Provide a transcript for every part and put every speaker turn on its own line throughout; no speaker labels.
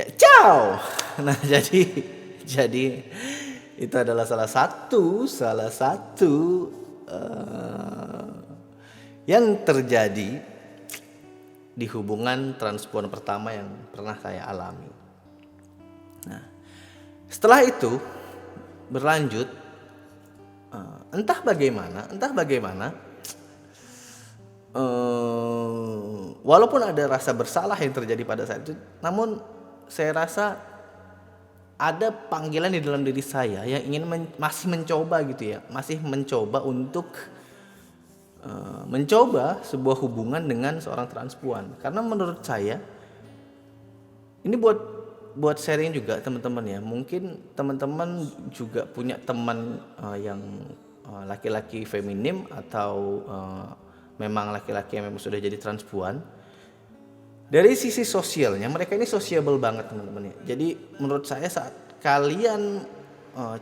kayak ciao. Nah, jadi itu adalah salah satu eh, yang terjadi di hubungan transpuan pertama yang pernah saya alami. Nah, setelah itu berlanjut, entah bagaimana, walaupun ada rasa bersalah yang terjadi pada saat itu, namun saya rasa ada panggilan di dalam diri saya yang ingin masih mencoba gitu ya, masih mencoba untuk mencoba sebuah hubungan dengan seorang transpuan. Karena menurut saya ini buat sharing juga teman-teman ya. Mungkin teman-teman juga punya teman yang laki-laki feminim atau memang laki-laki yang memang sudah jadi transpuan. Dari sisi sosialnya mereka ini sociable banget teman-teman ya. Jadi menurut saya saat kalian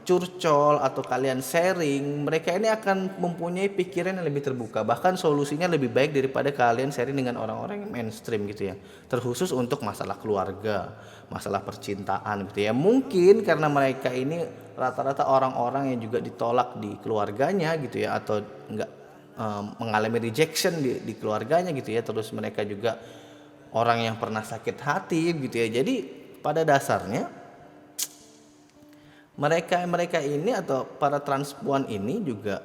curcol atau kalian sharing, mereka ini akan mempunyai pikiran yang lebih terbuka, bahkan solusinya lebih baik daripada kalian sharing dengan orang-orang yang mainstream gitu ya, terkhusus untuk masalah keluarga, masalah percintaan gitu ya. Mungkin karena mereka ini rata-rata orang-orang yang juga ditolak di keluarganya gitu ya, atau enggak mengalami rejection di keluarganya gitu ya, terus mereka juga orang yang pernah sakit hati gitu ya. Jadi pada dasarnya mereka ini atau para transpuan ini juga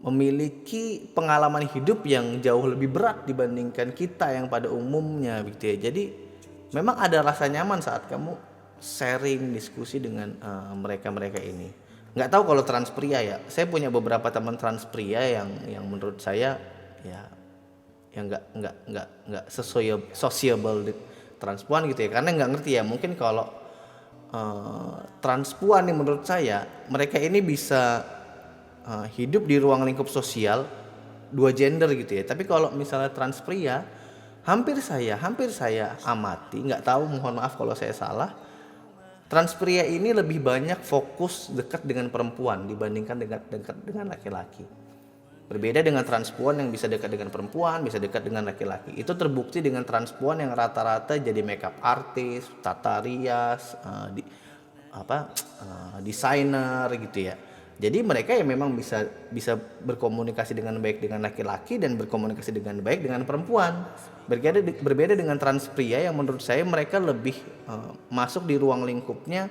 memiliki pengalaman hidup yang jauh lebih berat dibandingkan kita yang pada umumnya gitu ya. Jadi memang ada rasa nyaman saat kamu sharing diskusi dengan mereka ini. Nggak tahu kalau trans pria ya. Saya punya beberapa teman trans pria yang menurut saya ya yang nggak sociable transpuan gitu ya. Karena nggak ngerti ya, mungkin kalau transpuan nih menurut saya mereka ini bisa hidup di ruang lingkup sosial dua gender gitu ya. Tapi kalau misalnya trans pria, hampir saya amati, nggak tahu, mohon maaf kalau saya salah, trans pria ini lebih banyak fokus dekat dengan perempuan dibandingkan dekat dengan laki-laki. Berbeda dengan transpuan yang bisa dekat dengan perempuan, bisa dekat dengan laki-laki. Itu terbukti dengan transpuan yang rata-rata jadi makeup artist, tata rias, desainer gitu ya. Jadi mereka yang memang bisa berkomunikasi dengan baik dengan laki-laki dan berkomunikasi dengan baik dengan perempuan. Berbeda dengan trans pria yang menurut saya mereka lebih masuk di ruang lingkupnya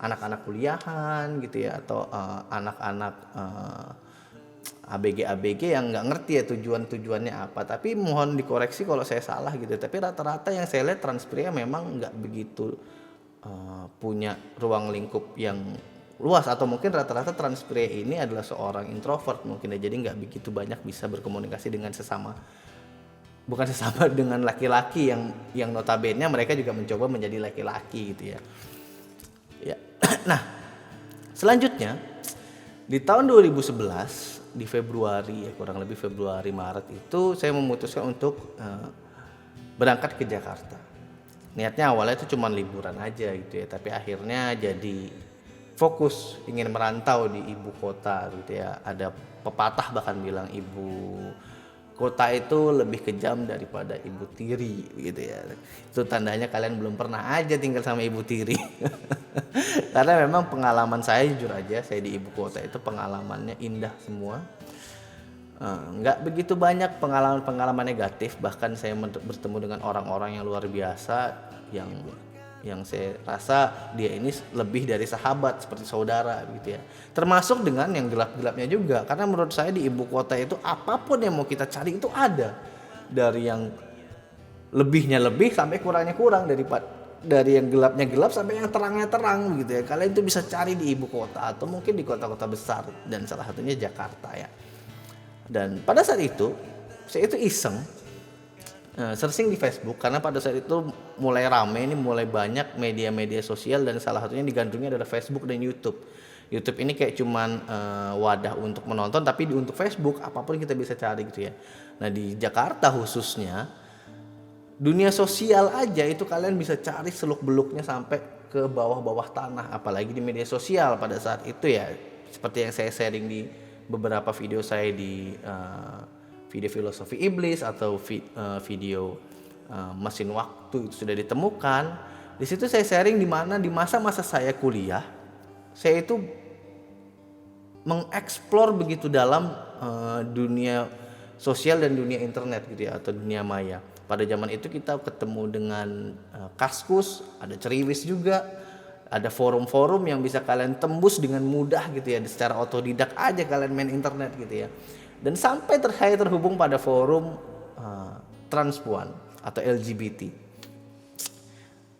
anak-anak kuliahan gitu ya, atau anak-anak ABG yang nggak ngerti ya tujuannya apa. Tapi mohon dikoreksi kalau saya salah gitu. Tapi rata-rata yang saya lihat trans pria memang nggak begitu punya ruang lingkup yang luas, atau mungkin rata-rata trans pria ini adalah seorang introvert mungkin ya. Jadi nggak begitu banyak bisa berkomunikasi dengan dengan laki-laki yang notabene mereka juga mencoba menjadi laki-laki gitu ya. Ya. Nah, selanjutnya di tahun 2011 di Februari ya, kurang lebih Februari Maret itu saya memutuskan untuk berangkat ke Jakarta. Niatnya awalnya itu cuma liburan aja gitu ya, tapi akhirnya jadi fokus ingin merantau di ibu kota gitu ya. Ada pepatah bahkan bilang ibu kota itu lebih kejam daripada ibu tiri gitu ya. Itu tandanya kalian belum pernah aja tinggal sama ibu tiri. Karena memang pengalaman saya, jujur aja, saya di ibu kota itu pengalamannya indah semua. Nggak begitu banyak pengalaman negatif, bahkan saya bertemu dengan orang-orang yang luar biasa yang saya rasa dia ini lebih dari sahabat, seperti saudara gitu ya. Termasuk dengan yang gelap-gelapnya juga, karena menurut saya di ibu kota itu apapun yang mau kita cari itu ada, dari yang lebihnya lebih sampai kurangnya kurang, dari yang gelapnya gelap sampai yang terangnya terang gitu ya. Kalian itu bisa cari di ibu kota atau mungkin di kota-kota besar, dan salah satunya Jakarta ya. Dan pada saat itu saya itu iseng searching di Facebook, karena pada saat itu mulai rame, ini mulai banyak media-media sosial, dan salah satunya digandrungi adalah Facebook dan YouTube. YouTube ini kayak cuman wadah untuk menonton, tapi untuk Facebook apapun kita bisa cari gitu ya. Nah di Jakarta khususnya, dunia sosial aja itu kalian bisa cari seluk-beluknya sampai ke bawah-bawah tanah, apalagi di media sosial pada saat itu ya. Seperti yang saya sharing di beberapa video saya di video filosofi iblis atau video mesin waktu itu sudah ditemukan. Di situ saya sharing di mana di masa-masa saya kuliah, saya itu mengeksplor begitu dalam dunia sosial dan dunia internet gitu ya, atau dunia maya. Pada zaman itu kita ketemu dengan Kaskus, ada Ceriwis juga, ada forum-forum yang bisa kalian tembus dengan mudah gitu ya, secara otodidak aja kalian main internet gitu ya. Dan sampai saya terhubung pada forum transpuan atau LGBT.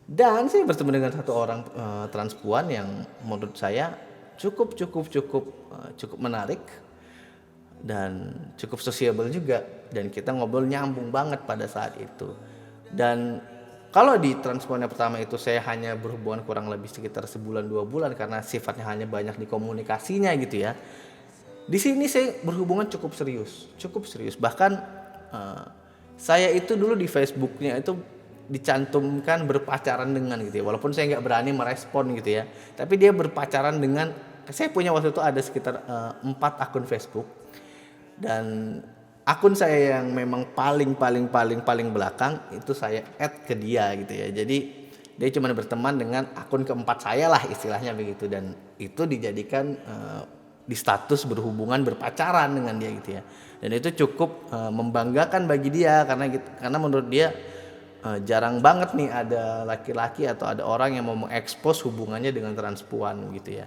Dan saya bertemu dengan satu orang transpuan yang menurut saya cukup menarik dan cukup sosiable juga, dan kita ngobrol nyambung banget pada saat itu. Dan kalau di transpuan yang pertama itu saya hanya berhubungan kurang lebih sekitar sebulan 2 bulan karena sifatnya hanya banyak di komunikasinya gitu ya. Di sini saya berhubungan cukup serius. Bahkan saya itu dulu di Facebooknya itu dicantumkan berpacaran dengan gitu ya, walaupun saya nggak berani merespon gitu ya, tapi dia berpacaran dengan, saya punya waktu itu ada sekitar 4 akun Facebook, dan akun saya yang memang paling belakang itu saya add ke dia gitu ya. Jadi dia cuma berteman dengan akun keempat saya lah istilahnya begitu, dan itu dijadikan di status berhubungan berpacaran dengan dia gitu ya. Dan itu cukup membanggakan bagi dia karena menurut dia jarang banget nih ada laki-laki atau ada orang yang mau mengekspos hubungannya dengan transpuan gitu ya.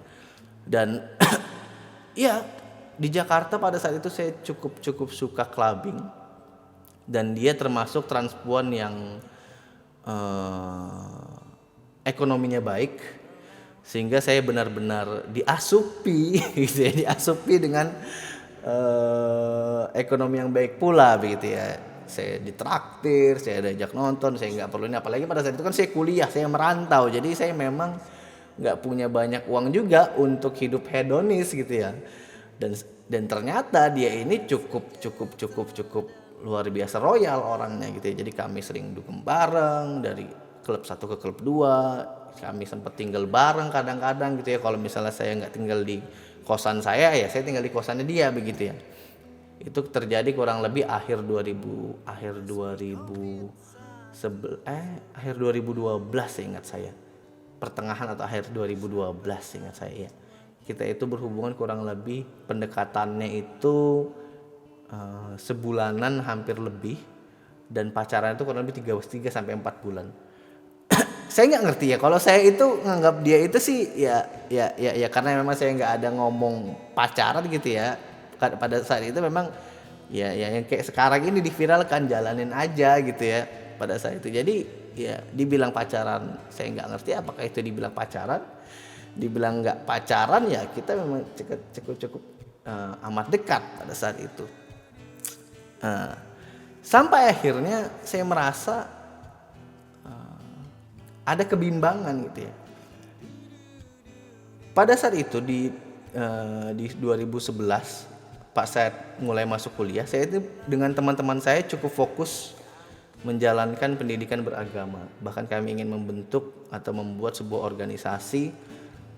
Dan ya di Jakarta pada saat itu saya cukup suka clubbing, dan dia termasuk transpuan yang ekonominya baik, sehingga saya benar-benar diasupi gitu ya, diasupi dengan ekonomi yang baik pula begitu ya. Saya ditraktir, saya diajak nonton, saya nggak perlu ini, apalagi pada saat itu kan saya kuliah, saya merantau, jadi saya memang nggak punya banyak uang juga untuk hidup hedonis gitu ya. Dan ternyata dia ini cukup luar biasa royal orangnya gitu ya. Jadi kami sering dugem bareng dari klub 1 ke klub 2, kami sempat tinggal bareng kadang-kadang gitu ya. Kalau misalnya saya nggak tinggal di kosan saya, ya saya tinggal di kosannya dia begitu ya. Itu terjadi kurang lebih akhir 2012 seingat saya. Pertengahan atau akhir 2012 seingat saya ya. Kita itu berhubungan kurang lebih, pendekatannya itu sebulanan hampir lebih, dan pacaran itu kurang lebih 3 sampai 4 bulan. Saya nggak ngerti ya, kalau saya itu nganggap dia itu sih ya karena memang saya nggak ada ngomong pacaran gitu ya. Pada saat itu memang ya yang kayak sekarang ini diviralkan, jalanin aja gitu ya pada saat itu. Jadi ya dibilang pacaran, saya nggak ngerti apakah itu dibilang pacaran, dibilang nggak pacaran, ya kita memang cukup amat dekat pada saat itu. Sampai akhirnya saya merasa ada kebimbangan gitu ya. Pada saat itu di 2011 pas saya mulai masuk kuliah, saya itu dengan teman-teman saya cukup fokus menjalankan pendidikan beragama. Bahkan kami ingin membentuk atau membuat sebuah organisasi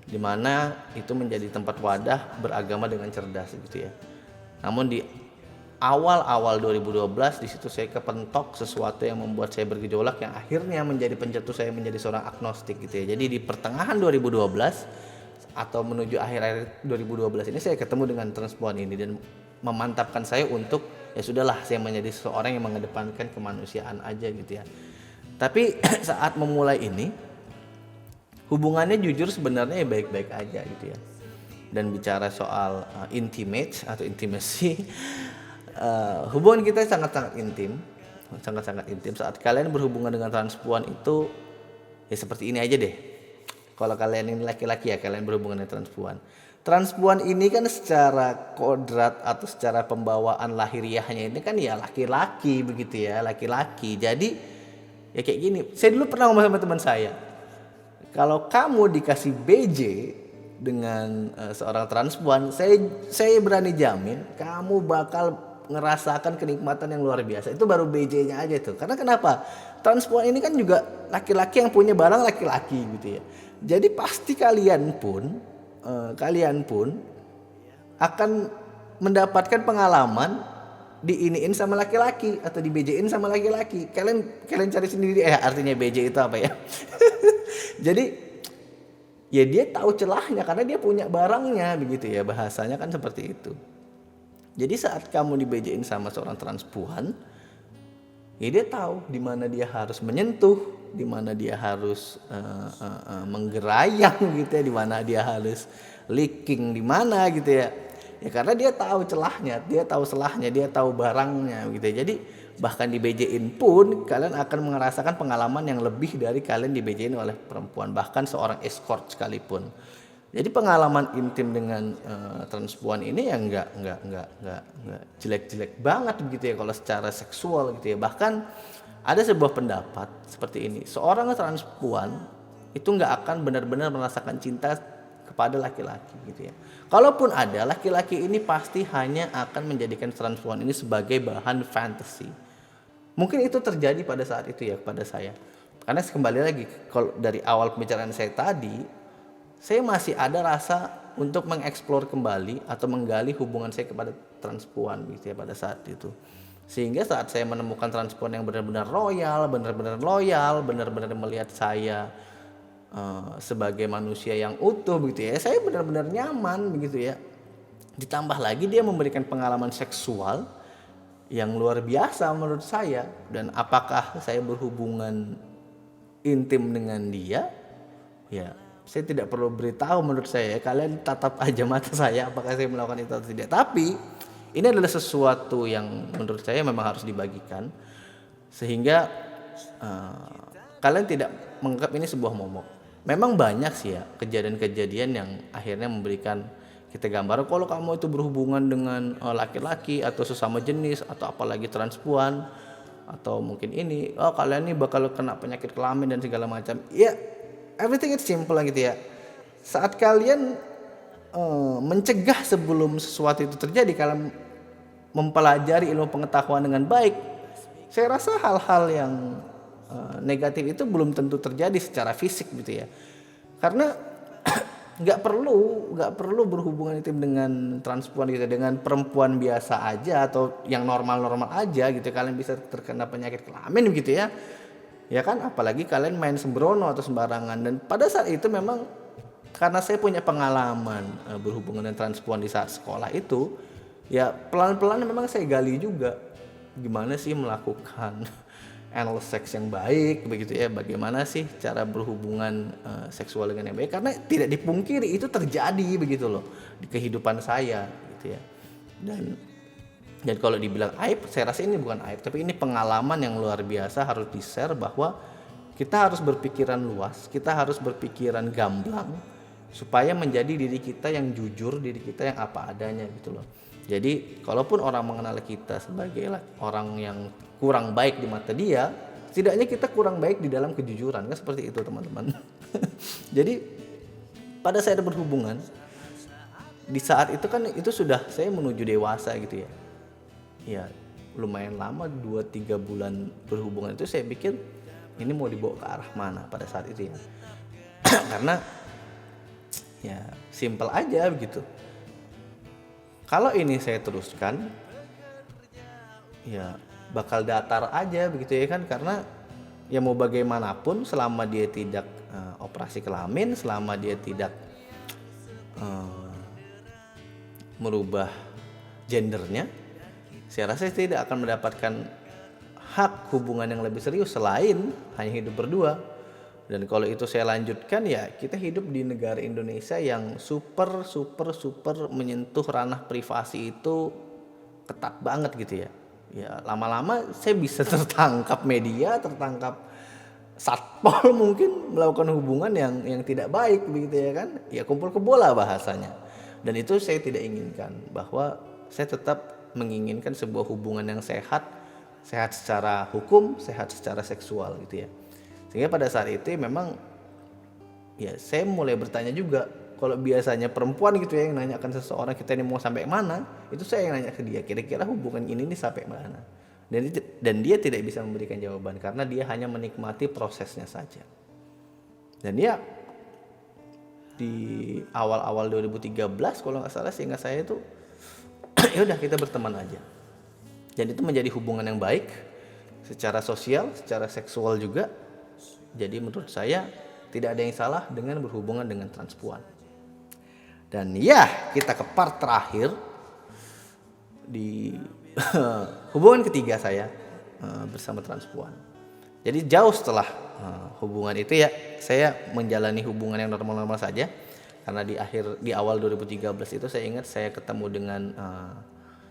di mana itu menjadi tempat wadah beragama dengan cerdas gitu ya. Namun di awal 2012 di situ saya kepentok sesuatu yang membuat saya bergejolak, yang akhirnya menjadi pencetus saya menjadi seorang agnostik gitu ya. Jadi di pertengahan 2012 atau menuju akhir 2012 ini saya ketemu dengan transpuan ini dan memantapkan saya untuk ya sudahlah, saya menjadi seorang yang mengedepankan kemanusiaan aja gitu ya. Tapi saat memulai ini hubungannya jujur sebenarnya ya baik-baik aja gitu ya. Dan bicara soal intimate atau intimacy, hubungan kita sangat-sangat intim saat kalian berhubungan dengan transpuan itu ya seperti ini aja deh. Kalau kalian ini laki-laki ya, kalian berhubungan dengan transpuan ini kan secara kodrat atau secara pembawaan lahiriahnya ini kan ya laki-laki begitu ya, laki-laki. Jadi ya kayak gini, saya dulu pernah ngomong sama teman saya, kalau kamu dikasih BJ dengan seorang transpuan, saya berani jamin kamu bakal ngerasakan kenikmatan yang luar biasa. Itu baru BJ-nya aja tuh. Karena kenapa? Transpuan ini kan juga laki-laki yang punya barang laki-laki gitu ya. Jadi pasti kalian pun akan mendapatkan pengalaman diiniin sama laki-laki atau dibejein sama laki-laki. Kalian cari sendiri artinya BJ itu apa ya. Jadi ya dia tahu celahnya karena dia punya barangnya begitu ya, bahasanya kan seperti itu. Jadi saat kamu dibejein sama seorang transpuan, ya dia tahu di mana dia harus menyentuh, di mana dia harus menggerayang gitu ya, di mana dia harus licking di mana gitu ya. Ya karena dia tahu celahnya, dia tahu selahnya, dia tahu barangnya gitu ya. Jadi bahkan dibejein pun kalian akan merasakan pengalaman yang lebih dari kalian dibejein oleh perempuan, bahkan seorang escort sekalipun. Jadi pengalaman intim dengan transpuan ini yang enggak jelek-jelek banget begitu ya kalau secara seksual gitu ya. Bahkan ada sebuah pendapat seperti ini, seorang transpuan itu enggak akan benar-benar merasakan cinta kepada laki-laki gitu ya. Kalaupun ada, laki-laki ini pasti hanya akan menjadikan transpuan ini sebagai bahan fantasi. Mungkin itu terjadi pada saat itu ya kepada saya. Karena kembali lagi, kalau dari awal pembicaraan saya tadi, saya masih ada rasa untuk mengeksplor kembali atau menggali hubungan saya kepada transpuan gitu ya pada saat itu. Sehingga saat saya menemukan transpuan yang benar-benar royal, benar-benar loyal, benar-benar melihat saya sebagai manusia yang utuh begitu ya, saya benar-benar nyaman begitu ya. Ditambah lagi dia memberikan pengalaman seksual yang luar biasa menurut saya. Dan apakah saya berhubungan intim dengan dia, ya saya tidak perlu beritahu menurut saya. Kalian tatap aja mata saya apakah saya melakukan itu atau tidak. Tapi ini adalah sesuatu yang menurut saya memang harus dibagikan, sehingga kalian tidak menganggap ini sebuah momok. Memang banyak sih ya kejadian-kejadian yang akhirnya memberikan kita gambar kalau kamu itu berhubungan dengan laki-laki atau sesama jenis atau apalagi transpuan atau mungkin ini, kalian ini bakal kena penyakit kelamin dan segala macam. Ya, everything is simple lah gitu ya. Saat kalian mencegah sebelum sesuatu itu terjadi, kalian mempelajari ilmu pengetahuan dengan baik, saya rasa hal-hal yang negatif itu belum tentu terjadi secara fisik gitu ya. Karena nggak perlu berhubungan intim dengan transpuan gitu, dengan perempuan biasa aja atau yang normal-normal aja gitu kalian bisa terkena penyakit kelamin gitu ya. Ya kan, apalagi kalian main sembrono atau sembarangan. Dan pada saat itu memang karena saya punya pengalaman berhubungan dengan transpuan di saat sekolah itu, ya pelan-pelan memang saya gali juga gimana sih melakukan anal sex yang baik begitu ya, bagaimana sih cara berhubungan seksual dengan yang baik, karena tidak dipungkiri itu terjadi begitu loh di kehidupan saya gitu ya. Dan kalau dibilang aib, saya rasa ini bukan aib, tapi ini pengalaman yang luar biasa harus di-share, bahwa kita harus berpikiran luas, kita harus berpikiran gamblang supaya menjadi diri kita yang jujur, diri kita yang apa adanya gitu loh. Jadi kalaupun orang mengenal kita sebagai orang yang kurang baik di mata dia, setidaknya kita kurang baik di dalam kejujuran, kan seperti itu teman-teman. Jadi pada saya ada berhubungan di saat itu kan itu sudah saya menuju dewasa gitu ya. Ya lumayan lama, 2-3 bulan berhubungan itu saya pikir ini mau dibawa ke arah mana pada saat itu ya. Karena ya simple aja begitu. Kalau ini saya teruskan, ya bakal datar aja begitu ya kan, karena ya mau bagaimanapun selama dia tidak operasi kelamin, selama dia tidak merubah gendernya, saya rasa saya tidak akan mendapatkan hak hubungan yang lebih serius selain hanya hidup berdua. Dan kalau itu saya lanjutkan, ya kita hidup di negara Indonesia yang super menyentuh ranah privasi itu ketat banget gitu ya. Ya lama-lama saya bisa tertangkap media, tertangkap satpol mungkin melakukan hubungan yang tidak baik begitu ya kan. Ya kumpul kebo lah bahasanya. Dan itu saya tidak inginkan, bahwa saya tetap menginginkan sebuah hubungan yang sehat secara hukum, sehat secara seksual gitu ya. Sehingga pada saat itu memang ya saya mulai bertanya juga, kalau biasanya perempuan gitu ya yang nanyakan seseorang kita ini mau sampai mana, itu saya yang nanya ke dia, kira-kira hubungan ini sampai mana. Dan dia tidak bisa memberikan jawaban karena dia hanya menikmati prosesnya saja. Dan ya di awal-awal 2013 kalau nggak salah, seingat saya itu ya udah kita berteman aja. Dan itu menjadi hubungan yang baik secara sosial, secara seksual juga. Jadi menurut saya tidak ada yang salah dengan berhubungan dengan transpuan. Dan ya, kita ke part terakhir di hubungan ketiga saya bersama transpuan. Jadi jauh setelah hubungan itu ya, saya menjalani hubungan yang normal-normal saja. Karena di awal 2013 itu saya ingat saya ketemu dengan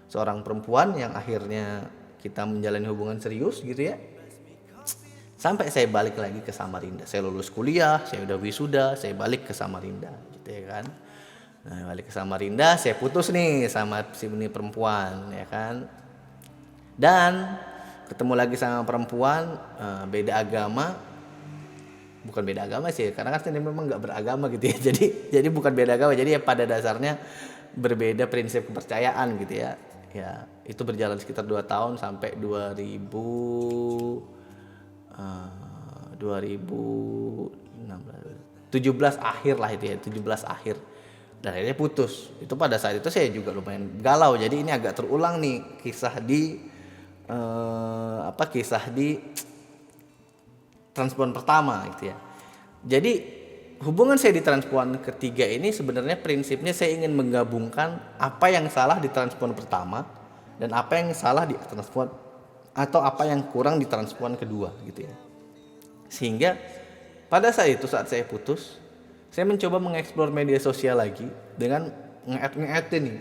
seorang perempuan yang akhirnya kita menjalani hubungan serius gitu ya. Sampai saya balik lagi ke Samarinda. Saya lulus kuliah, saya udah wisuda, saya balik ke Samarinda gitu ya kan. Nah, balik ke Samarinda, saya putus nih sama si ini perempuan ya kan. Dan ketemu lagi sama perempuan beda agama. Bukan beda agama sih, karena kan ini memang nggak beragama gitu ya. Jadi bukan beda agama, jadi ya pada dasarnya berbeda prinsip kepercayaan gitu ya. Ya, itu berjalan sekitar 2 tahun sampai 2017 akhir lah itu ya, 17 akhir. Dan akhirnya putus. Itu pada saat itu saya juga lumayan galau. Jadi ini agak terulang nih kisah di transpuan pertama gitu ya. Jadi hubungan saya di transpuan ketiga ini sebenarnya prinsipnya saya ingin menggabungkan apa yang salah di transpuan pertama dan apa yang salah di transpuan atau apa yang kurang di transpuan kedua gitu ya. Sehingga pada saat itu saat saya putus, saya mencoba mengeksplor media sosial lagi dengan nge-add nih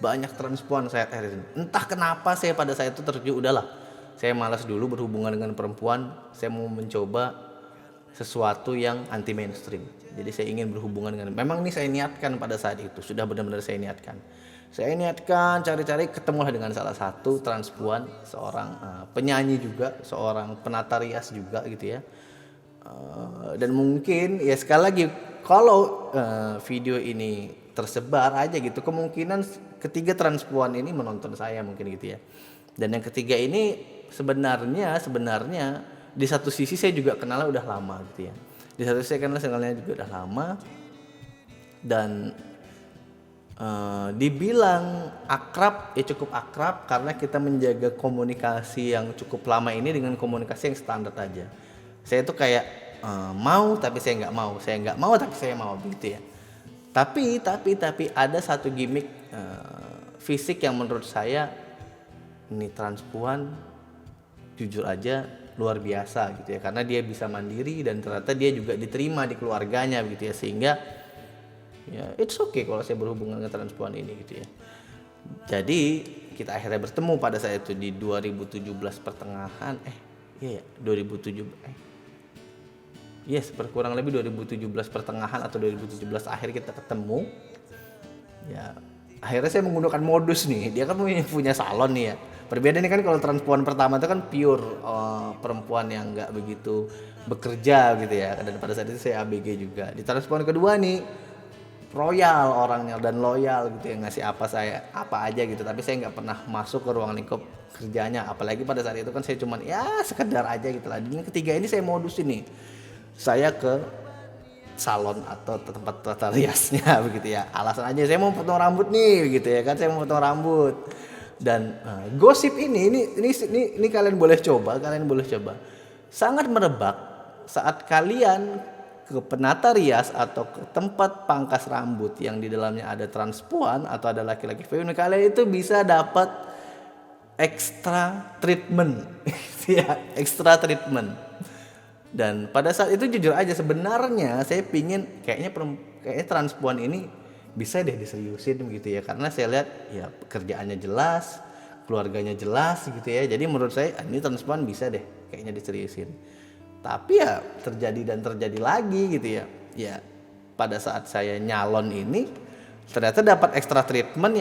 banyak transpuan saya add. Entah kenapa saya pada saat itu udahlah. Saya malas dulu berhubungan dengan perempuan, saya mau mencoba sesuatu yang anti mainstream. Jadi saya ingin berhubungan dengan, memang ini saya niatkan pada saat itu, sudah benar-benar saya niatkan. Saya niatkan cari-cari, ketemulah dengan salah satu transpuan, seorang penyanyi juga, seorang penata rias juga gitu ya. Dan mungkin ya sekali lagi kalau video ini tersebar aja gitu, kemungkinan ketiga transpuan ini menonton saya mungkin gitu ya. Dan yang ketiga ini sebenarnya di satu sisi saya juga kenalnya udah lama gitu ya. Di satu sisi saya kenalnya juga udah lama dan dibilang akrab ya cukup akrab karena kita menjaga komunikasi yang cukup lama ini dengan komunikasi yang standar aja. Saya tuh kayak mau tapi saya nggak mau tapi saya mau gitu ya. Tapi ada satu gimmick fisik yang menurut saya ini transpuan jujur aja luar biasa gitu ya, karena dia bisa mandiri dan ternyata dia juga diterima di keluarganya gitu ya, sehingga ya it's okay kalau saya berhubungan dengan transpuan ini gitu ya. Jadi kita akhirnya bertemu pada saat itu di 2017 pertengahan 2007 kurang lebih 2017 pertengahan atau 2017 akhir kita ketemu ya. Akhirnya saya menggunakan modus nih, dia kan punya salon nih ya. Perbedaan ini kan kalau transpuan pertama itu kan pure perempuan yang nggak begitu bekerja gitu ya. Dan pada saat itu saya ABG juga. Di transpuan kedua nih royal orangnya dan loyal gitu ya, ngasih apa aja gitu. Tapi saya nggak pernah masuk ke ruang lingkup kerjanya. Apalagi pada saat itu kan saya cuman ya sekedar aja gitu lah. Dan yang ketiga ini saya modus ini, saya ke salon atau tempat tata riasnya begitu ya. Alasan aja saya mau potong rambut nih begitu ya kan, saya mau potong rambut. Dan gosip ini kalian boleh coba, sangat merebak saat kalian ke penata rias atau ke tempat pangkas rambut yang di dalamnya ada transpuan atau ada laki-laki feminin, kalian itu bisa dapat extra treatment ya, extra treatment. Dan pada saat itu jujur aja sebenarnya saya pingin kayaknya transpuan ini bisa deh diseriusin gitu ya, karena saya lihat ya pekerjaannya jelas, keluarganya jelas gitu ya. Jadi menurut saya ini transpuan bisa deh kayaknya diseriusin. Tapi ya terjadi lagi gitu ya. Ya pada saat saya nyalon ini ternyata dapat extra treatment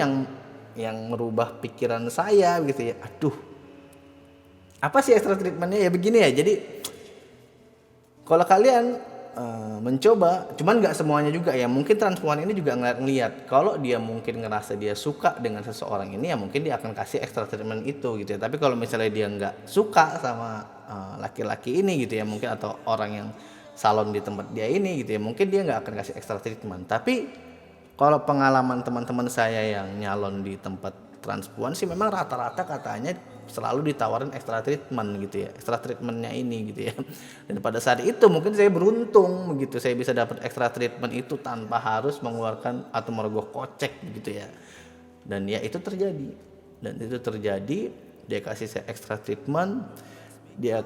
yang merubah pikiran saya gitu ya. Aduh, apa sih extra treatmentnya ya? Begini ya, jadi kalau kalian mencoba, cuman nggak semuanya juga ya. Mungkin transpuan ini juga ngeliat kalau dia mungkin ngerasa dia suka dengan seseorang ini, ya mungkin dia akan kasih extra treatment itu gitu ya. Tapi kalau misalnya dia nggak suka sama laki-laki ini gitu ya, mungkin atau orang yang salon di tempat dia ini gitu ya, mungkin dia nggak akan kasih extra treatment. Tapi kalau pengalaman teman-teman saya yang nyalon di tempat transpuan sih memang rata-rata katanya selalu ditawarin extra treatment gitu ya, extra treatmentnya ini gitu ya. Dan pada saat itu mungkin saya beruntung begitu, saya bisa dapat extra treatment itu tanpa harus mengeluarkan atau merogoh kocek gitu ya. Dan ya itu terjadi, dia kasih saya extra treatment, dia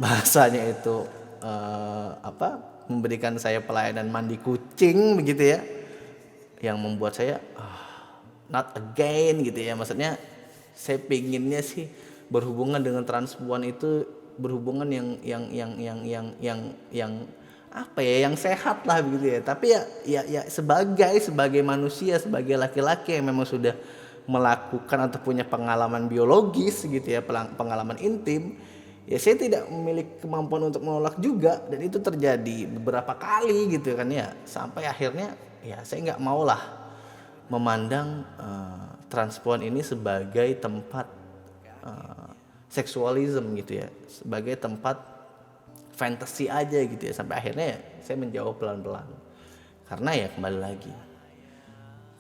bahasanya itu memberikan saya pelayanan mandi kucing begitu ya, yang membuat saya not again gitu ya. Maksudnya saya pinginnya sih berhubungan dengan transpuan itu berhubungan yang apa ya, yang sehat lah begitu ya. Tapi ya sebagai manusia, sebagai laki-laki yang memang sudah melakukan atau punya pengalaman biologis gitu ya, pengalaman intim, ya saya tidak memiliki kemampuan untuk menolak juga. Dan itu terjadi beberapa kali gitu kan ya, sampai akhirnya ya saya nggak mau lah memandang transpuan ini sebagai tempat seksualisme gitu ya, sebagai tempat fantasi aja gitu ya. Sampai akhirnya ya saya menjauh pelan-pelan, karena ya kembali lagi,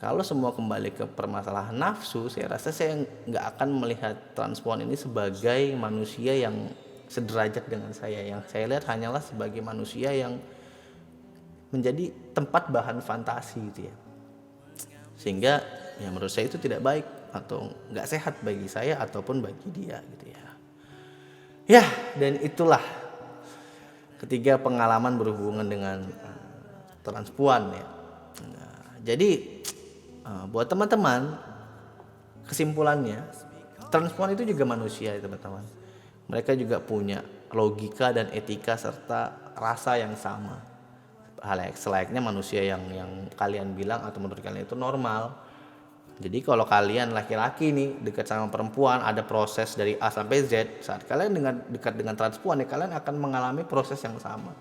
kalau semua kembali ke permasalahan nafsu, saya rasa saya nggak akan melihat transpuan ini sebagai manusia yang sederajat dengan saya. Yang saya lihat hanyalah sebagai manusia yang menjadi tempat bahan fantasi gitu ya. Sehingga ya menurut saya itu tidak baik atau nggak sehat bagi saya ataupun bagi dia gitu ya. Ya, dan itulah ketiga pengalaman berhubungan dengan transpuan ya. Nah, jadi buat teman-teman, kesimpulannya, transpuan itu juga manusia ya teman-teman. Mereka juga punya logika dan etika serta rasa yang sama. Selayaknya manusia yang kalian bilang atau menurut kalian itu normal. Jadi kalau kalian laki-laki nih dekat sama perempuan, ada proses dari A sampai Z. Saat kalian dekat dengan transpuan ya, kalian akan mengalami proses yang sama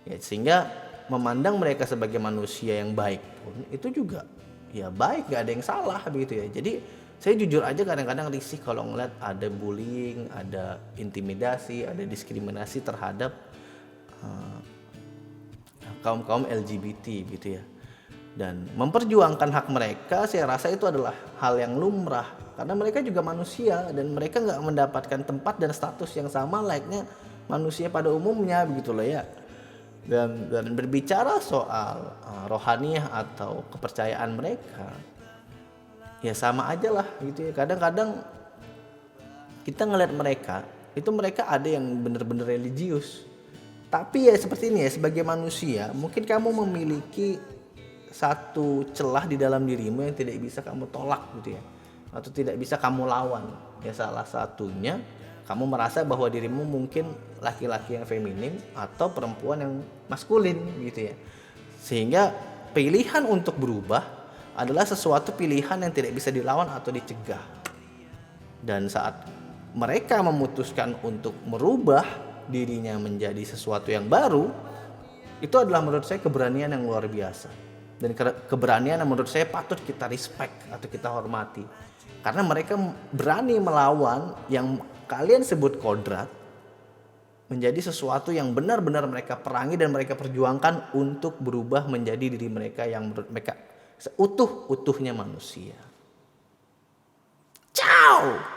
ya. Sehingga memandang mereka sebagai manusia yang baik pun itu juga ya baik, gak ada yang salah begitu ya. Jadi saya jujur aja kadang-kadang risih kalau ngeliat ada bullying, ada intimidasi, ada diskriminasi terhadap kaum LGBT gitu ya. Dan memperjuangkan hak mereka, saya rasa itu adalah hal yang lumrah, karena mereka juga manusia dan mereka nggak mendapatkan tempat dan status yang sama layaknya manusia pada umumnya begitu loh ya. Dan berbicara soal rohaniah atau kepercayaan mereka, ya sama aja lah gitu ya. Kadang-kadang kita ngelihat mereka ada yang benar-benar religius. Tapi ya seperti ini ya, sebagai manusia mungkin kamu memiliki satu celah di dalam dirimu yang tidak bisa kamu tolak gitu ya, atau tidak bisa kamu lawan. Ya salah satunya kamu merasa bahwa dirimu mungkin laki-laki yang feminim atau perempuan yang maskulin gitu ya. Sehingga pilihan untuk berubah adalah sesuatu pilihan yang tidak bisa dilawan atau dicegah. Dan saat mereka memutuskan untuk merubah dirinya menjadi sesuatu yang baru, itu adalah menurut saya keberanian yang luar biasa, dan keberanian yang menurut saya patut kita respect atau kita hormati, karena mereka berani melawan yang kalian sebut kodrat menjadi sesuatu yang benar-benar mereka perangi dan mereka perjuangkan untuk berubah menjadi diri mereka yang menurut mereka seutuh-utuhnya manusia. Ciao.